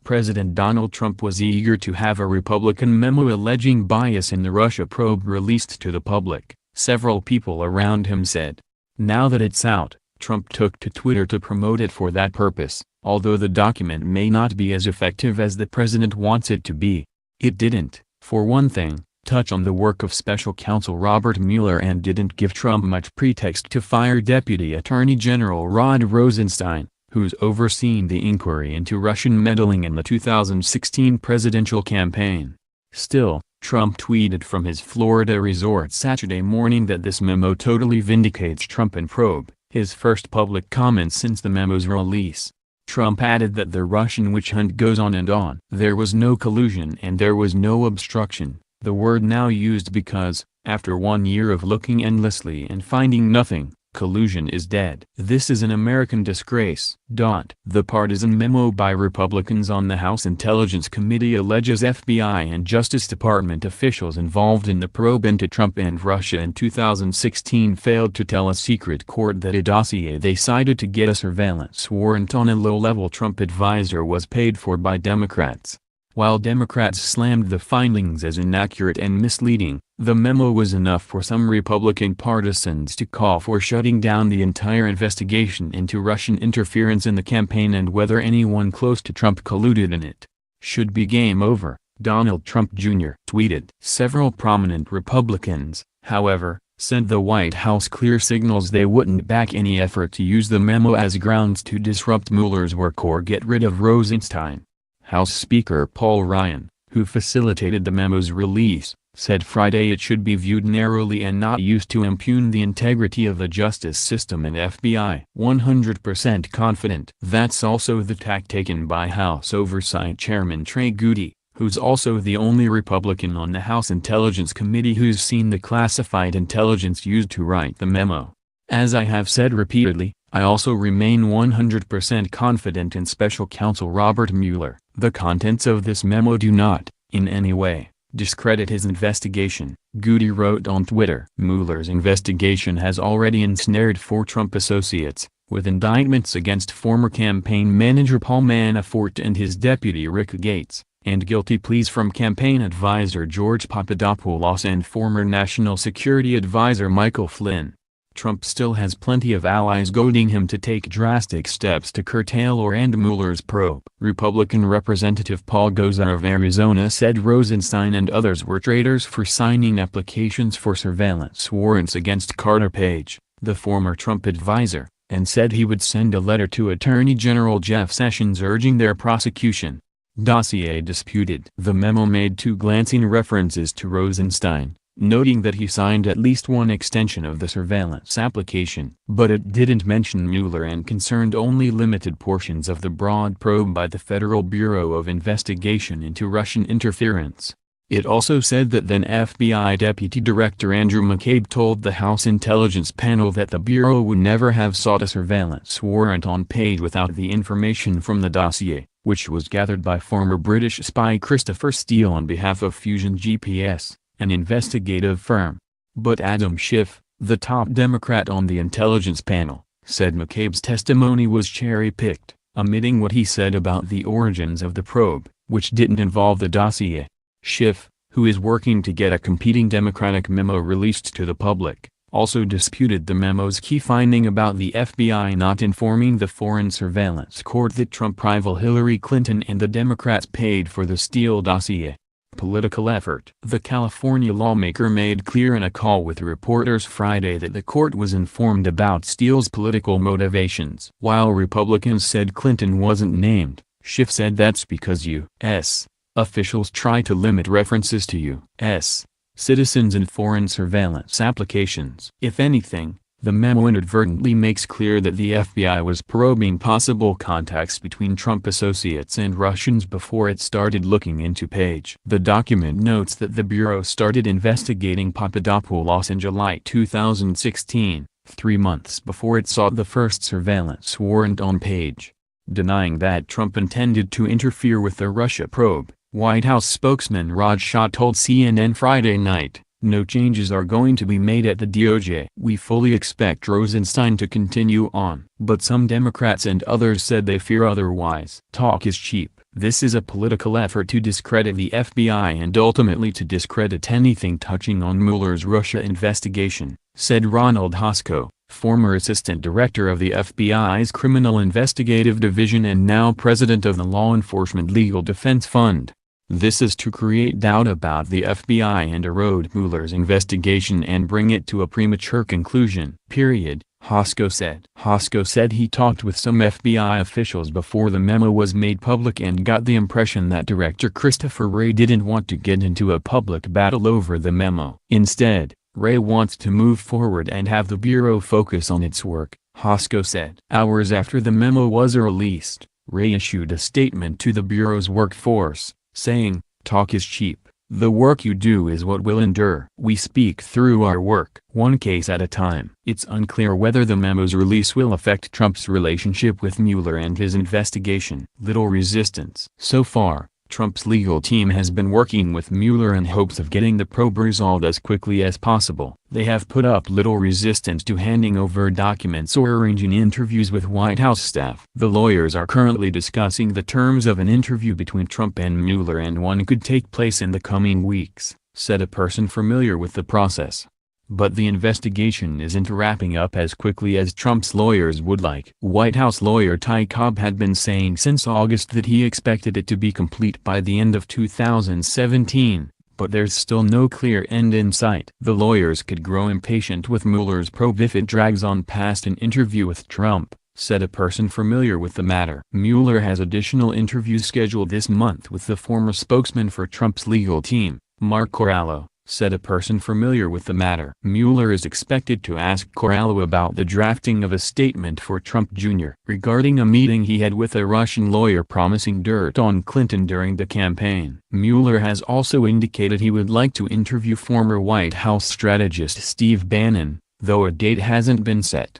President Donald Trump was eager to have a Republican memo alleging bias in the Russia probe released to the public, several people around him said. Now that it's out, Trump took to Twitter to promote it for that purpose, although the document may not be as effective as the president wants it to be. It didn't, for one thing, touch on the work of special counsel Robert Mueller and didn't give Trump much pretext to fire Deputy Attorney General Rod Rosenstein, who's overseeing the inquiry into Russian meddling in the 2016 presidential campaign. Still, Trump tweeted from his Florida resort Saturday morning that this memo totally vindicates Trump and probe, his first public comment since the memo's release. Trump added that the Russian witch hunt goes on and on. There was no collusion and there was no obstruction, the word now used because, after 1 year of looking endlessly and finding nothing, collusion is dead. This is an American disgrace. The partisan memo by Republicans on the House Intelligence Committee alleges FBI and Justice Department officials involved in the probe into Trump and Russia in 2016 failed to tell a secret court that a dossier they cited to get a surveillance warrant on a low-level Trump advisor was paid for by Democrats. While Democrats slammed the findings as inaccurate and misleading, the memo was enough for some Republican partisans to call for shutting down the entire investigation into Russian interference in the campaign and whether anyone close to Trump colluded in it. "Should be game over," Donald Trump Jr. tweeted. Several prominent Republicans, however, sent the White House clear signals they wouldn't back any effort to use the memo as grounds to disrupt Mueller's work or get rid of Rosenstein. House Speaker Paul Ryan, who facilitated the memo's release, said Friday it should be viewed narrowly and not used to impugn the integrity of the justice system and FBI. 100% confident. That's also the tack taken by House Oversight Chairman Trey Gowdy, who's also the only Republican on the House Intelligence Committee who's seen the classified intelligence used to write the memo. "As I have said repeatedly, I also remain 100% confident in Special Counsel Robert Mueller. The contents of this memo do not, in any way, discredit his investigation," Gowdy wrote on Twitter. Mueller's investigation has already ensnared 4 Trump associates, with indictments against former campaign manager Paul Manafort and his deputy Rick Gates, and guilty pleas from campaign advisor George Papadopoulos and former National Security Advisor Michael Flynn. Trump still has plenty of allies goading him to take drastic steps to curtail or end Mueller's probe. Republican Representative Paul Gosar of Arizona said Rosenstein and others were traitors for signing applications for surveillance warrants against Carter Page, the former Trump advisor, and said he would send a letter to Attorney General Jeff Sessions urging their prosecution. Dossier disputed. The memo made 2 glancing references to Rosenstein, noting that he signed at least one extension of the surveillance application. But it didn't mention Mueller and concerned only limited portions of the broad probe by the Federal Bureau of Investigation into Russian interference. It also said that then FBI Deputy Director Andrew McCabe told the House Intelligence Panel that the Bureau would never have sought a surveillance warrant on Page without the information from the dossier, which was gathered by former British spy Christopher Steele on behalf of Fusion GPS, an investigative firm. But Adam Schiff, the top Democrat on the intelligence panel, said McCabe's testimony was cherry-picked, omitting what he said about the origins of the probe, which didn't involve the dossier. Schiff, who is working to get a competing Democratic memo released to the public, also disputed the memo's key finding about the FBI not informing the Foreign Surveillance Court that Trump rival Hillary Clinton and the Democrats paid for the Steele dossier. Political effort. The California lawmaker made clear in a call with reporters Friday that the court was informed about Steele's political motivations. While Republicans said Clinton wasn't named, Schiff said that's because U.S. officials try to limit references to U.S. citizens in foreign surveillance applications. If anything, the memo inadvertently makes clear that the FBI was probing possible contacts between Trump associates and Russians before it started looking into Page. The document notes that the Bureau started investigating Papadopoulos in July 2016, 3 months before it sought the first surveillance warrant on Page. Denying that Trump intended to interfere with the Russia probe, White House spokesman Raj Shah told CNN Friday night, "No changes are going to be made at the DOJ. We fully expect Rosenstein to continue on." But some Democrats and others said they fear otherwise. Talk is cheap. This is a political effort to discredit the FBI and ultimately to discredit anything touching on Mueller's Russia investigation, said Ronald Hosko, former assistant director of the FBI's Criminal Investigative Division and now president of the Law Enforcement Legal Defense Fund. This is to create doubt about the FBI and erode Mueller's investigation and bring it to a premature conclusion. Hosko said. Hosko said he talked with some FBI officials before the memo was made public and got the impression that Director Christopher Wray didn't want to get into a public battle over the memo. Instead, Wray wants to move forward and have the Bureau focus on its work, Hosko said. Hours after the memo was released, Wray issued a statement to the Bureau's workforce, saying, "Talk is cheap. The work you do is what will endure. We speak through our work, one case at a time." It's unclear whether the memo's release will affect Trump's relationship with Mueller and his investigation. Little resistance. So far, Trump's legal team has been working with Mueller in hopes of getting the probe resolved as quickly as possible. They have put up little resistance to handing over documents or arranging interviews with White House staff. The lawyers are currently discussing the terms of an interview between Trump and Mueller, and one could take place in the coming weeks, said a person familiar with the process. But the investigation isn't wrapping up as quickly as Trump's lawyers would like. White House lawyer Ty Cobb had been saying since August that he expected it to be complete by the end of 2017, but there's still no clear end in sight. The lawyers could grow impatient with Mueller's probe if it drags on past an interview with Trump, said a person familiar with the matter. Mueller has additional interviews scheduled this month with the former spokesman for Trump's legal team, Mark Corallo, said a person familiar with the matter. Mueller is expected to ask Corallo about the drafting of a statement for Trump Jr. regarding a meeting he had with a Russian lawyer promising dirt on Clinton during the campaign. Mueller has also indicated he would like to interview former White House strategist Steve Bannon, though a date hasn't been set.